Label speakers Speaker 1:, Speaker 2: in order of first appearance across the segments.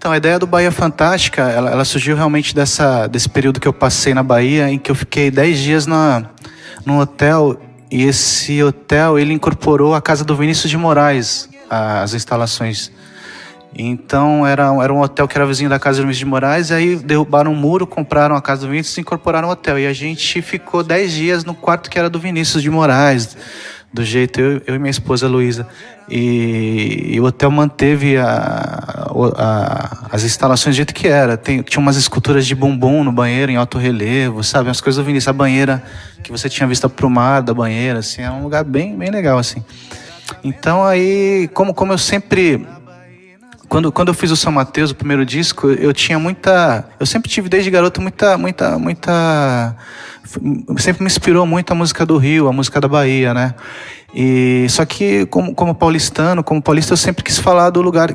Speaker 1: Então, a ideia do Bahia Fantástica, ela surgiu realmente desse período que eu passei na Bahia, em que eu fiquei 10 dias num hotel, e esse hotel, ele incorporou a casa do Vinícius de Moraes, as instalações. Então, era um hotel que era vizinho da casa do Vinícius de Moraes, e aí derrubaram um muro, compraram a casa do Vinícius e incorporaram o hotel. E a gente ficou 10 dias no quarto que era do Vinícius de Moraes, do jeito, eu e minha esposa Luísa. E o hotel manteve as instalações do jeito que era. Tinha umas esculturas de bumbum no banheiro, em alto relevo, sabe? Umas coisas do Vinícius. A banheira que você tinha vista pro mar da banheira, assim, é um lugar bem, bem legal, assim. Então aí, como eu sempre... Quando eu fiz o São Mateus, o primeiro disco, eu sempre tive desde garoto sempre me inspirou muito a música do Rio, a música da Bahia, né? Só que como paulista, eu sempre quis falar do lugar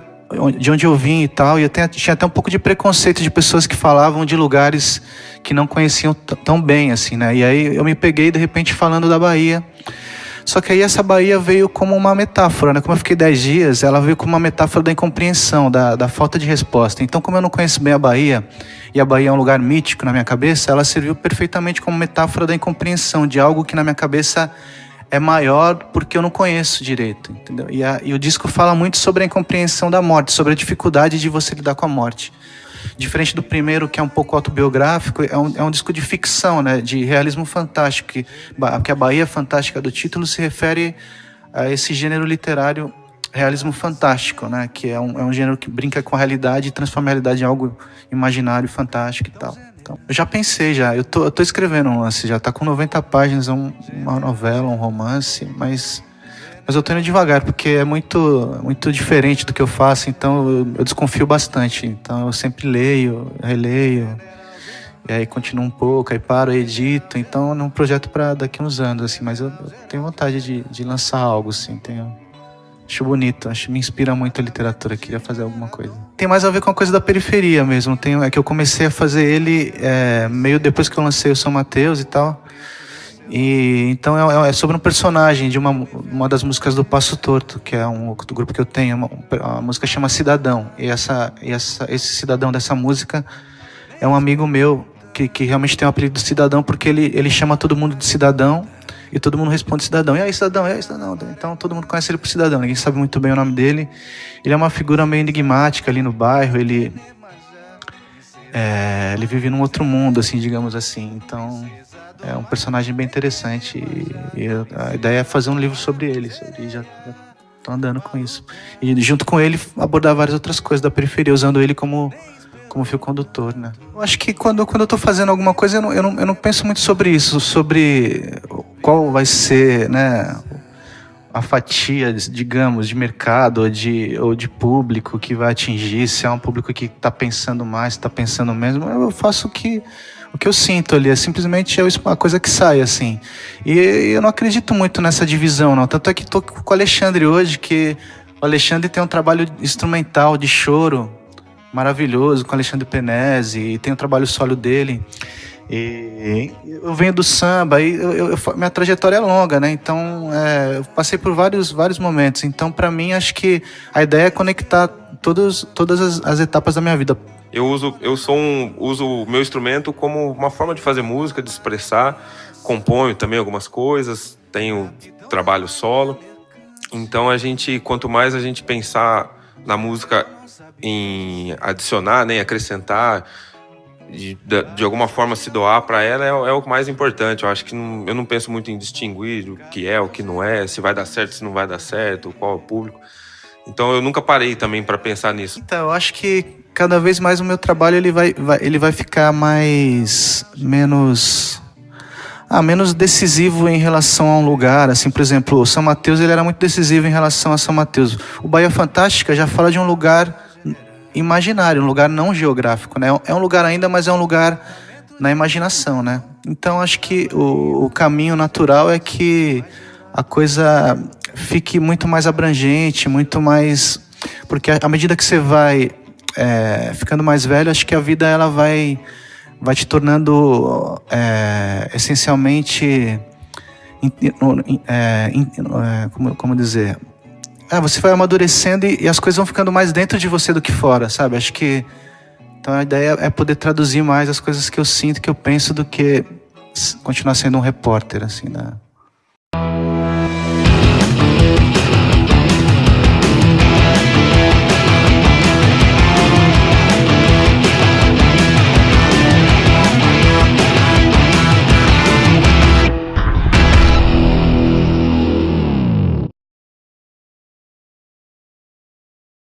Speaker 1: de onde eu vim e tal, e eu tinha até um pouco de preconceito de pessoas que falavam de lugares que não conheciam tão bem, assim, né? E aí eu me peguei, de repente, falando da Bahia. Só que aí essa Bahia veio como uma metáfora, né? Como eu fiquei 10 dias, ela veio como uma metáfora da incompreensão, da falta de resposta. Então, como eu não conheço bem a Bahia, e a Bahia é um lugar mítico na minha cabeça, ela serviu perfeitamente como metáfora da incompreensão, de algo que na minha cabeça é maior porque eu não conheço direito, entendeu? E o disco fala muito sobre a incompreensão da morte, sobre a dificuldade de você lidar com a morte. Diferente do primeiro, que é um pouco autobiográfico, é um disco de ficção, né, de realismo fantástico, que a Bahia Fantástica do título se refere a esse gênero literário realismo fantástico, né, que é um gênero que brinca com a realidade e transforma a realidade em algo imaginário, fantástico e tal. Então, eu já pensei, eu tô escrevendo um lance, já tá com 90 páginas, uma novela, um romance, mas eu tô indo devagar, porque é muito, muito diferente do que eu faço, então eu desconfio bastante. Então eu sempre leio, releio, e aí continuo um pouco, aí paro, edito. Então é um projeto para daqui a uns anos, assim, mas eu tenho vontade de lançar algo, assim, acho bonito, me inspira muito a literatura, queria fazer alguma coisa. Tem mais a ver com a coisa da periferia mesmo, é que eu comecei a fazer ele meio depois que eu lancei o São Mateus e tal. E então é sobre um personagem de uma das músicas do Passo Torto, que é do grupo que eu tenho. A música chama Cidadão, e esse cidadão dessa música é um amigo meu que realmente tem o apelido de Cidadão, porque ele chama todo mundo de cidadão e todo mundo responde cidadão. E aí, cidadão? Então todo mundo conhece ele por Cidadão, ninguém sabe muito bem o nome dele. Ele é uma figura meio enigmática ali no bairro, ele vive num outro mundo, assim, digamos assim. Então é um personagem bem interessante e a ideia é fazer um livro sobre ele. Já tô andando com isso. E junto com ele abordar várias outras coisas da periferia, usando ele como fio condutor, né? Eu acho que quando eu tô fazendo alguma coisa, eu não penso muito sobre isso, sobre qual vai ser, né, a fatia, digamos, de mercado ou de público que vai atingir, se é um público que está pensando mais, está pensando menos. Eu faço o que eu sinto ali, simplesmente uma coisa que sai, assim. E eu não acredito muito nessa divisão, não. Tanto é que estou com o Alexandre hoje, que o Alexandre tem um trabalho instrumental de choro maravilhoso, com o Alexandre Penese, e tem o trabalho solo dele. E eu venho do samba, e minha trajetória é longa, né? Então, eu passei por vários momentos. Então, para mim, acho que a ideia é conectar todas as etapas da minha vida.
Speaker 2: Eu uso o meu instrumento como uma forma de fazer música, de expressar. Componho também algumas coisas, tenho trabalho solo. Então, quanto mais a gente pensar na música em adicionar, né, acrescentar, de alguma forma se doar para ela, é o mais importante. Eu acho que eu não penso muito em distinguir o que é, o que não é, se vai dar certo, se não vai dar certo, qual é o público. Então eu nunca parei também para pensar nisso.
Speaker 1: Então, eu acho que cada vez mais o meu trabalho ele vai ficar menos decisivo em relação a um lugar. Assim, por exemplo, o São Mateus, ele era muito decisivo em relação a São Mateus. O Bahia Fantástica já fala de um lugar imaginário, um lugar não geográfico, né? É um lugar ainda, mas é um lugar na imaginação, né? Então, acho que o caminho natural é que a coisa fique muito mais abrangente, muito mais... Porque à medida que você vai ficando mais velho, acho que a vida ela vai te tornando essencialmente... como dizer... você vai amadurecendo e as coisas vão ficando mais dentro de você do que fora, sabe? Acho que então a ideia é poder traduzir mais as coisas que eu sinto, que eu penso, do que continuar sendo um repórter, assim, né?